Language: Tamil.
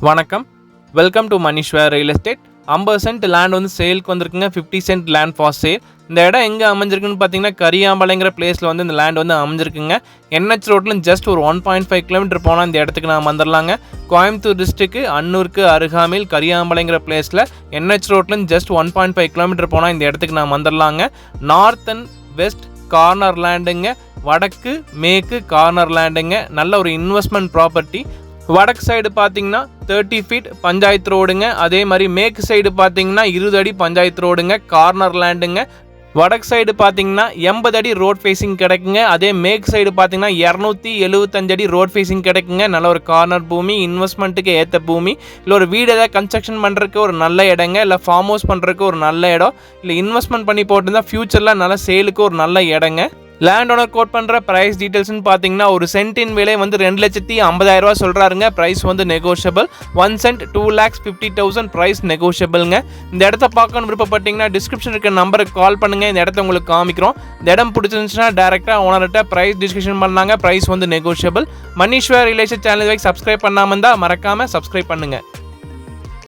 வணக்கம். Welcome to Manishwar real estate. 50 cent land வந்து சேலுக்கு வந்திருக்குங்க. 50 சென்ட் லேண்ட் ஃபார் சேல். இந்த இடம் எங்கே அமைஞ்சிருக்குன்னு பார்த்தீங்கன்னா கரியாம்பாளையங்கிற பிளேஸில் வந்து இந்த லேண்ட் வந்து அமைஞ்சிருக்குங்க. என்ஹெச் ரோட்டில் ஜஸ்ட் ஒரு 1.5 கிலோமீட்டர் போனால் இந்த இடத்துக்கு நான் வந்துடலாங்க. கோயம்புத்தூர் டிஸ்ட்ரிக்ட் அன்னூருக்கு அருகாமையில் கரியாம்பாளையங்கிற பிளேஸில் என்ஹெச் ரோட்டில் ஜஸ்ட் 1.5 கிலோமீட்டர் போனால் இந்த இடத்துக்கு நான் வந்துடலாங்க. நார்த் அண்ட் வெஸ்ட் கார்னர் லேண்டுங்க, வடக்கு மேற்கு கார்னர் லேண்டுங்க. நல்ல ஒரு இன்வெஸ்ட்மெண்ட் ப்ராப்பர்ட்டி. வடக்கு சைடு பார்த்தீங்கன்னா 30 ஃபீட் பஞ்சாயத்து ரோடுங்க. அதே மாதிரி மேற்கு சைடு பார்த்தீங்கன்னா 20 அடி பஞ்சாயத்து ரோடுங்க, கார்னர் லேண்டுங்க. வடக்கு சைடு பார்த்தீங்கன்னா 80 அடி ரோட் ஃபேஸிங் கிடைக்குங்க. அதே மேற்கு சைடு பார்த்தீங்கன்னா 275 அடி ரோட் ஃபேஸிங் கிடைக்குங்க. நல்ல ஒரு கார்னர் பூமி, இன்வெஸ்ட்மெண்ட்டுக்கு ஏற்ற பூமி. இல்லை ஒரு வீடு ஏதாவது கன்ஸ்ட்ரக்ஷன் பண்ணுறதுக்கு ஒரு நல்ல இடங்க, இல்லை ஃபார்ம் ஹவுஸ் பண்ணுறதுக்கு ஒரு நல்ல இடம், இல்லை இன்வெஸ்ட்மெண்ட் பண்ணி போட்டுருந்தா ஃபியூச்சரில் நல்ல சேலுக்கு ஒரு நல்ல இடங்க. லேண்ட் ஓனர் கோட் பண்ணுற ப்ரைஸ் டீட்டெயில்ஸ்னு பார்த்தீங்கன்னா ஒரு சென்ட்டின் விலை வந்து 2,50,000 சொல்கிறாருங்க. ப்ரைஸ் வந்து நெகோஷியபிள். 1 send 2,50,000 price நெகோஷியபிள்ங்க. இந்த இடத்த பார்க்கணும் விருப்பப்பட்டீங்கன்னா டிஸ்கிரிப்ஷன் இருக்க நம்பருக்கு கால் பண்ணுங்கள். இந்த இடத்த உங்களுக்கு காமிக்கிறோம். இந்த இடம் பிடிச்சிருந்துச்சுன்னா டேரெக்டாக ஓனர்கிட்ட ப்ரைஸ் டிஸ்கஷன் பண்ணலாங்க. ப்ரைஸ் வந்து negotiable. Manishwar real estate channel subscribe பண்ணாமல் இருந்தால் மறக்காமல் சப்ஸ்கிரைப் பண்ணுங்கள்.